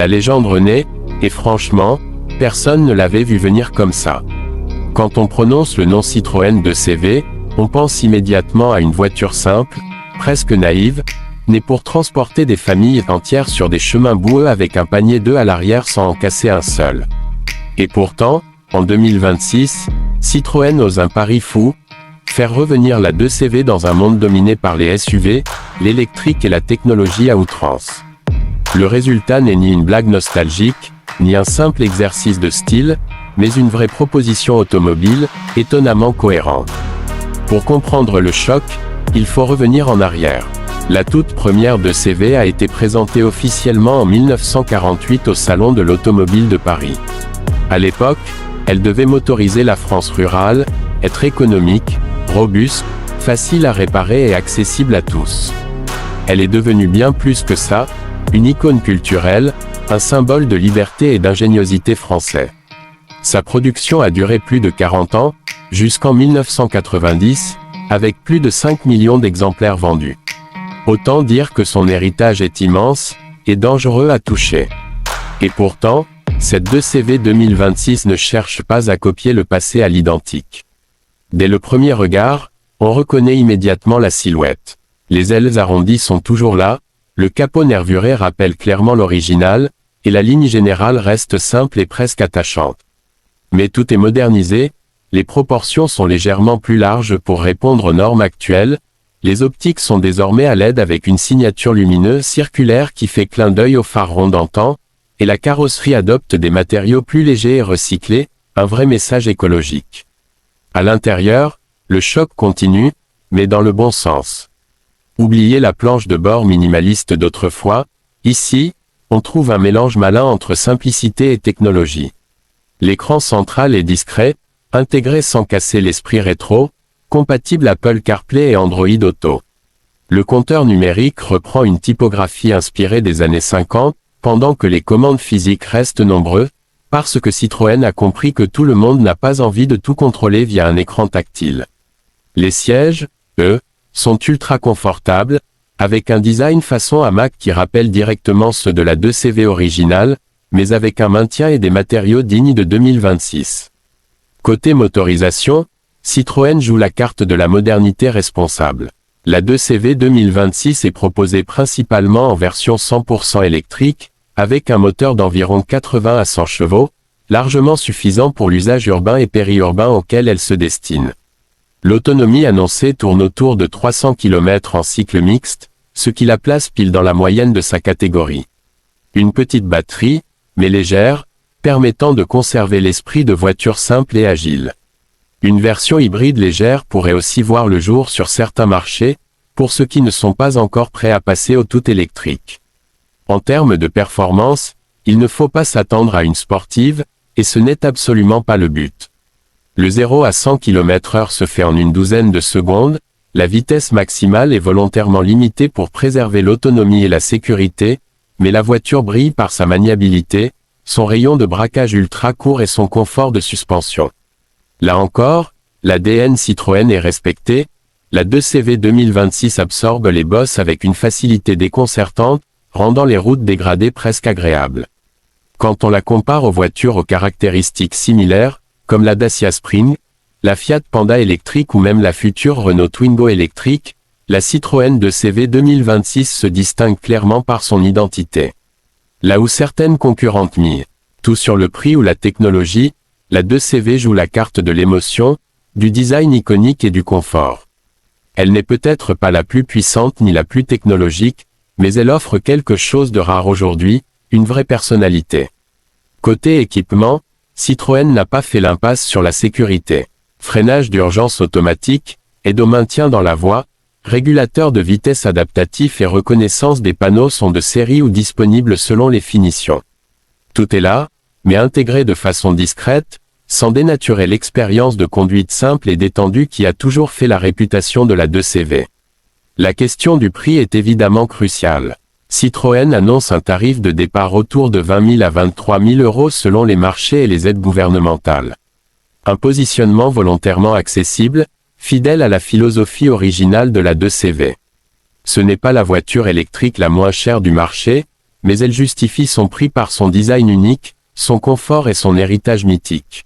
La légende renaît, et franchement, personne ne l'avait vu venir comme ça. Quand on prononce le nom Citroën 2CV, on pense immédiatement à une voiture simple, presque naïve, née pour transporter des familles entières sur des chemins boueux avec un panier d'œufs à l'arrière sans en casser un seul. Et pourtant, en 2026, Citroën ose un pari fou, faire revenir la 2CV dans un monde dominé par les SUV, l'électrique et la technologie à outrance. Le résultat n'est ni une blague nostalgique, ni un simple exercice de style, mais une vraie proposition automobile, étonnamment cohérente. Pour comprendre le choc, il faut revenir en arrière. La toute première 2CV a été présentée officiellement en 1948 au Salon de l'Automobile de Paris. À l'époque, elle devait motoriser la France rurale, être économique, robuste, facile à réparer et accessible à tous. Elle est devenue bien plus que ça, une icône culturelle, un symbole de liberté et d'ingéniosité français. Sa production a duré plus de 40 ans, jusqu'en 1990, avec plus de 5 millions d'exemplaires vendus. Autant dire que son héritage est immense, et dangereux à toucher. Et pourtant, cette 2CV 2026 ne cherche pas à copier le passé à l'identique. Dès le premier regard, on reconnaît immédiatement la silhouette. Les ailes arrondies sont toujours là, le capot nervuré rappelle clairement l'original, et la ligne générale reste simple et presque attachante. Mais tout est modernisé, les proportions sont légèrement plus larges pour répondre aux normes actuelles, les optiques sont désormais à LED avec une signature lumineuse circulaire qui fait clin d'œil au phare rond d'antan, et la carrosserie adopte des matériaux plus légers et recyclés, un vrai message écologique. À l'intérieur, le choc continue, mais dans le bon sens. Oubliez la planche de bord minimaliste d'autrefois, ici, on trouve un mélange malin entre simplicité et technologie. L'écran central est discret, intégré sans casser l'esprit rétro, compatible Apple CarPlay et Android Auto. Le compteur numérique reprend une typographie inspirée des années 50, pendant que les commandes physiques restent nombreuses, parce que Citroën a compris que tout le monde n'a pas envie de tout contrôler via un écran tactile. Les sièges, eux, sont ultra confortables, avec un design façon hamac qui rappelle directement ceux de la 2CV originale, mais avec un maintien et des matériaux dignes de 2026. Côté motorisation, Citroën joue la carte de la modernité responsable. La 2CV 2026 est proposée principalement en version 100% électrique, avec un moteur d'environ 80 à 100 chevaux, largement suffisant pour l'usage urbain et périurbain auquel elle se destine. L'autonomie annoncée tourne autour de 300 km en cycle mixte, ce qui la place pile dans la moyenne de sa catégorie. Une petite batterie, mais légère, permettant de conserver l'esprit de voiture simple et agile. Une version hybride légère pourrait aussi voir le jour sur certains marchés, pour ceux qui ne sont pas encore prêts à passer au tout électrique. En termes de performance, il ne faut pas s'attendre à une sportive, et ce n'est absolument pas le but. Le 0 à 100 km/h se fait en une douzaine de secondes, la vitesse maximale est volontairement limitée pour préserver l'autonomie et la sécurité, mais la voiture brille par sa maniabilité, son rayon de braquage ultra court et son confort de suspension. Là encore, l'ADN Citroën est respecté, la 2CV 2026 absorbe les bosses avec une facilité déconcertante, rendant les routes dégradées presque agréables. Quand on la compare aux voitures aux caractéristiques similaires, comme la Dacia Spring, la Fiat Panda électrique ou même la future Renault Twingo électrique, la Citroën 2CV 2026 se distingue clairement par son identité. Là où certaines concurrentes misent tout sur le prix ou la technologie, la 2CV joue la carte de l'émotion, du design iconique et du confort. Elle n'est peut-être pas la plus puissante ni la plus technologique, mais elle offre quelque chose de rare aujourd'hui, une vraie personnalité. Côté équipement, Citroën n'a pas fait l'impasse sur la sécurité. Freinage d'urgence automatique, aide au maintien dans la voie, régulateur de vitesse adaptatif et reconnaissance des panneaux sont de série ou disponibles selon les finitions. Tout est là, mais intégré de façon discrète, sans dénaturer l'expérience de conduite simple et détendue qui a toujours fait la réputation de la 2CV. La question du prix est évidemment cruciale. Citroën annonce un tarif de départ autour de 20 000 à 23 000 euros selon les marchés et les aides gouvernementales. Un positionnement volontairement accessible, fidèle à la philosophie originale de la 2CV. Ce n'est pas la voiture électrique la moins chère du marché, mais elle justifie son prix par son design unique, son confort et son héritage mythique.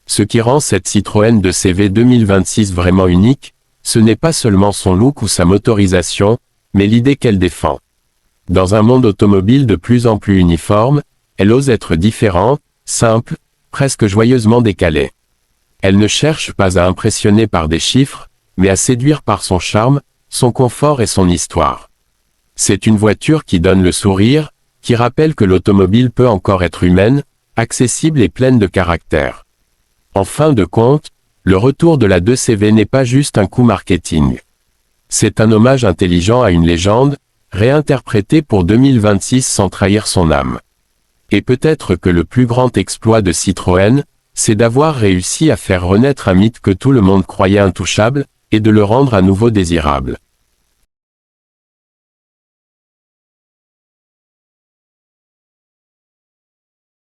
Ce qui rend cette Citroën 2CV 2026 vraiment unique, ce n'est pas seulement son look ou sa motorisation, mais l'idée qu'elle défend. Dans un monde automobile de plus en plus uniforme, elle ose être différente, simple, presque joyeusement décalée. Elle ne cherche pas à impressionner par des chiffres, mais à séduire par son charme, son confort et son histoire. C'est une voiture qui donne le sourire, qui rappelle que l'automobile peut encore être humaine, accessible et pleine de caractère. En fin de compte, le retour de la 2CV n'est pas juste un coup marketing. C'est un hommage intelligent à une légende, réinterprétée pour 2026 sans trahir son âme. Et peut-être que le plus grand exploit de Citroën, c'est d'avoir réussi à faire renaître un mythe que tout le monde croyait intouchable, et de le rendre à nouveau désirable.